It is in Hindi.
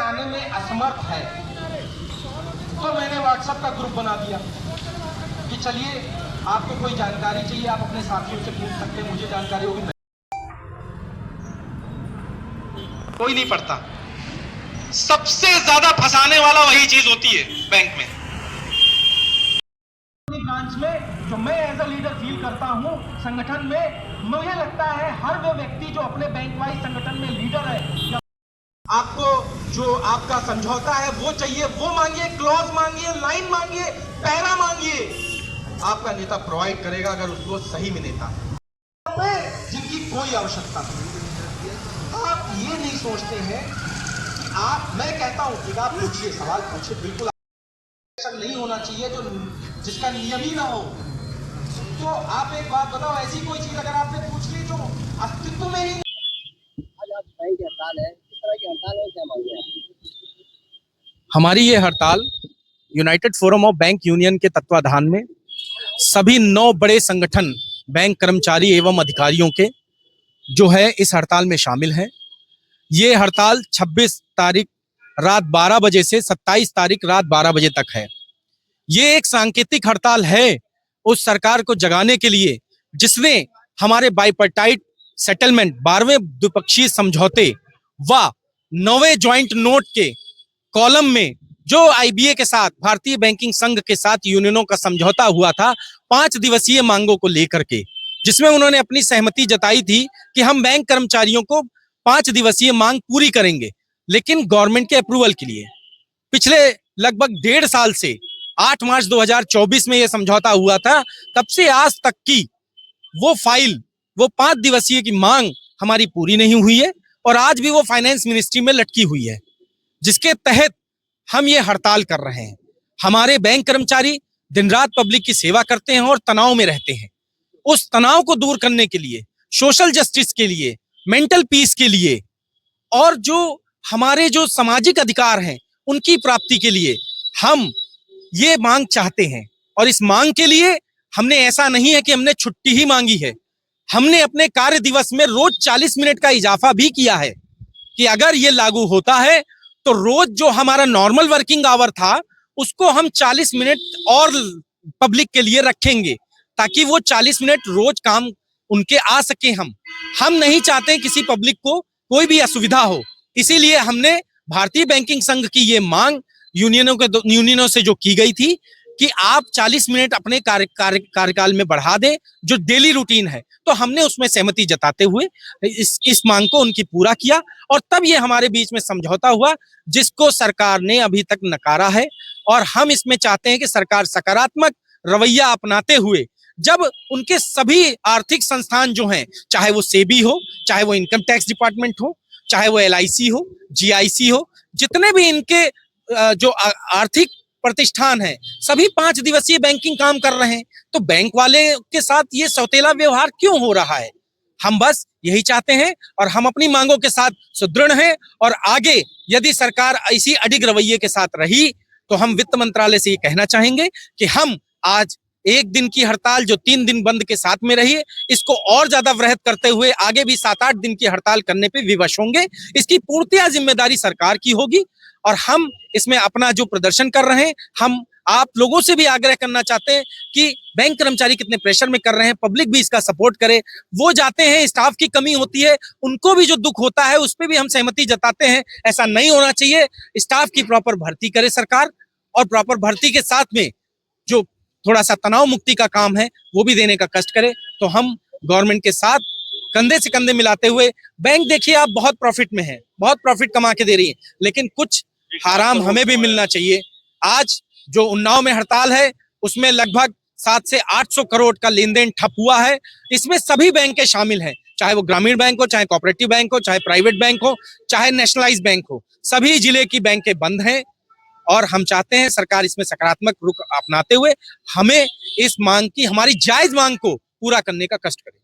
कराने में असमर्थ है, तो मैंने व्हाट्सएप का ग्रुप बना दिया कि चलिए आपको कोई जानकारी चाहिए आप अपने साथियों से पूछ सकते हैं, मुझे जानकारी होगी। कोई नहीं पढ़ता। सबसे ज्यादा फंसाने वाला वही चीज होती है बैंक में। ब्रांच में जो मैं एज अ लीडर फील करता हूं संगठन में, मुझे लगता है हर वो व्यक्ति जो अपने बैंक वाइज संगठन में लीडर है, आपको जो आपका समझौता है वो चाहिए, वो मांगिए, क्लॉज मांगिए, लाइन मांगिए, पैरा मांगिए, आपका नेता प्रोवाइड करेगा अगर उसको सही में नेता जिनकी कोई आवश्यकता नहीं। आप ये नहीं सोचते हैं कि आप, मैं कहता हूं कि आप पूछिए, सवाल पूछिए, बिल्कुल ऐसा नहीं होना चाहिए जो जिसका नियम ही ना हो। तो आप एक बात बताओ, ऐसी कोई चीज अगर आपने पूछ ली जो अस्तित्व में ही आज आप बैंक हड़ताल है, किस तरह की हड़ताल है, क्या मांगे हैं? हमारी ये हड़ताल United forum of bank union के तत्वाधान में सभी 9 बड़े संगठन बैंक कर्मचारी एवं अधिकारियों के जो है इस हड़ताल में शामिल हैं। ये हड़ताल 26 तारीख रात 12 बजे से 27 तारीख रात 12 बजे तक है। ये एक सांकेतिक हड़ताल है उस सरकार को जगाने के लिए जिसने हमारे बाइपार्टाइट सेटलमेंट 12वें द्विपक्षीय समझौते व 9वें ज्वाइंट नोट के कॉलम में जो आईबीए के साथ, भारतीय बैंकिंग संघ के साथ यूनियनों का समझौता हुआ था 5 दिवसीय मांगों को लेकर के, जिसमें उन्होंने अपनी सहमति जताई थी कि हम बैंक कर्मचारियों को 5 दिवसीय मांग पूरी करेंगे, लेकिन गवर्नमेंट के अप्रूवल के लिए पिछले लगभग 1.5 साल से 8 मार्च 2024 में यह समझौता हुआ था, तब से आज तक की वो फाइल, वो 5 दिवसीय की मांग हमारी पूरी नहीं हुई है और आज भी वो फाइनेंस मिनिस्ट्री में लटकी हुई है, जिसके तहत हम ये हड़ताल कर रहे हैं। हमारे बैंक कर्मचारी दिन रात पब्लिक की सेवा करते हैं और तनाव में रहते हैं। उस तनाव को दूर करने के लिए, सोशल जस्टिस के लिए, मेंटल पीस के लिए और जो हमारे जो सामाजिक अधिकार हैं उनकी प्राप्ति के लिए हम ये मांग चाहते हैं। और इस मांग के लिए हमने, ऐसा नहीं है कि हमने छुट्टी ही मांगी है, हमने अपने कार्य दिवस में रोज 40 मिनट का इजाफा भी किया है कि अगर ये लागू होता है तो रोज जो हमारा नॉर्मल वर्किंग आवर था उसको हम 40 मिनट और पब्लिक के लिए रखेंगे ताकि वो 40 मिनट रोज काम उनके आ सके। हम नहीं चाहते किसी पब्लिक को कोई भी असुविधा हो, इसीलिए हमने भारतीय बैंकिंग संघ की ये मांग यूनियनों से जो की गई थी कि आप 40 मिनट अपने कार्यकाल में बढ़ा दें जो डेली रूटीन है, तो हमने उसमें सहमति जताते हुए इस मांग को उनकी पूरा किया और तब ये हमारे बीच में समझौता हुआ जिसको सरकार ने अभी तक नकारा है। और हम इसमें चाहते हैं कि सरकार सकारात्मक रवैया अपनाते हुए जब उनके सभी आर्थिक संस्थान जो हैं, चाहे वो सेबी हो, चाहे वो इनकम टैक्स डिपार्टमेंट हो, चाहे वो एलआईसी हो, जीआईसी हो, जितने भी इनके जो आर्थिक प्रतिष्ठान है, सभी 5 दिवसीय बैंकिंग काम कर रहे हैं, तो बैंक वाले के साथ ये सौतेला व्यवहार क्यों हो रहा है? हम बस यही चाहते हैं और हम अपनी मांगों के साथ सुदृढ़ हैं और आगे यदि सरकार इसी अडिग रवैये के साथ रही तो हम वित्त मंत्रालय से ये कहना चाहेंगे कि हम आज 1 दिन की हड़ताल जो 3 दिन बंद के साथ में रही है, इसको और ज्यादा वृहद करते हुए आगे भी 7-8 दिन की हड़ताल करने पे विवश होंगे। इसकी पूर्णतः जिम्मेदारी सरकार की होगी और हम इसमें अपना जो प्रदर्शन कर रहे हैं, हम आप लोगों से भी आग्रह करना चाहते हैं कि बैंक कर्मचारी कितने प्रेशर में कर रहे हैं, पब्लिक भी इसका सपोर्ट करे। वो जाते हैं, स्टाफ की कमी होती है, उनको भी जो दुख होता है उस पर भी हम सहमति जताते हैं। ऐसा नहीं होना चाहिए, स्टाफ की प्रॉपर भर्ती करे सरकार और प्रॉपर भर्ती के साथ में जो थोड़ा सा तनाव मुक्ति का काम है वो भी देने का कष्ट करे। तो हम गवर्नमेंट के साथ कंधे से कंधे मिलाते हुए, बैंक देखिए आप बहुत प्रॉफिट में है, बहुत प्रॉफिट कमा के दे रही है, लेकिन कुछ आराम हमें भी मिलना चाहिए। आज जो उन्नाव में हड़ताल है उसमें लगभग 700 से 800 करोड़ का लेन देन ठप हुआ है। इसमें सभी बैंक शामिल हैं, चाहे वो ग्रामीण बैंक हो, चाहे कोऑपरेटिव बैंक हो, चाहे प्राइवेट बैंक हो, चाहे नेशनलाइज बैंक हो, सभी जिले की बैंकें बंद हैं। और हम चाहते हैं सरकार इसमें सकारात्मक रुख अपनाते हुए हमें इस मांग की, हमारी जायज मांग को पूरा करने का कष्ट करे।